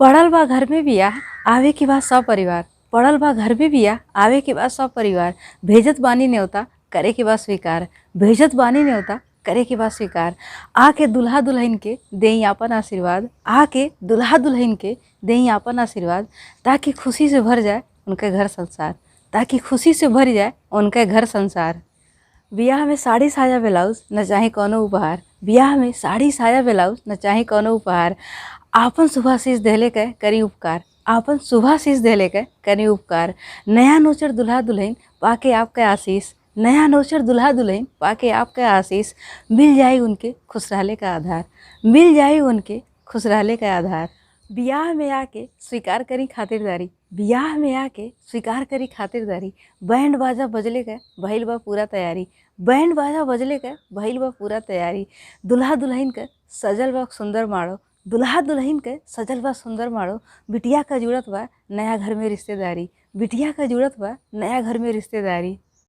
पड़ल बा घर में बियाह आवे के बाद सपरिवार, पड़ल बा घर में बियाह आवे के बाद सपरिवार, भेजत बानी न्योता करे के बाद स्वीकार, भेजत बानी न्योता करे के बाद स्वीकार। आके दुल्हा दुल्हन के देई आपन आशीर्वाद, आके दुल्हा दुल्हन के देई आपन आशीर्वाद, ताकि खुशी से भर जाए उनके घर संसार, ताकि खुशी से भर जाए उनके घर संसार। बियाह में साड़ी साया ब्लाउज न चाहे कौनो उपहार, बियाह में साड़ी साया ब्लाउज न चाहे कौनो उपहार। आपन शुभाशीष देले के करी उपकार, आपन शुभाशीष देले के करी उपकार। नया नोचर दुल्हा दुल्हन पाके आपके आशीष, नया नोचर दुल्हा दुल्हन पाके आपके आशीष। मिल जाए उनके खुश रहले का आधार, मिल जाए उनके खुश रहले का आधार। बियाह में आके स्वीकार करी खातिरदारी, बियाह में आके स्वीकार करी खातिरदारी। बैंड बाजा बजले के भइल बा पूरा तैयारी, बैंड बाजा बजले के भइल बा पूरा तैयारी। दुल्हा दुल्हन के सजल बा सुंदर माड़ो, दुल्हा दुल्हन के सजल बा सुंदर माड़ो। बिटिया का जुड़त बा नया घर में रिश्तेदारी, बिटिया का जुड़त बा नया घर में रिश्तेदारी।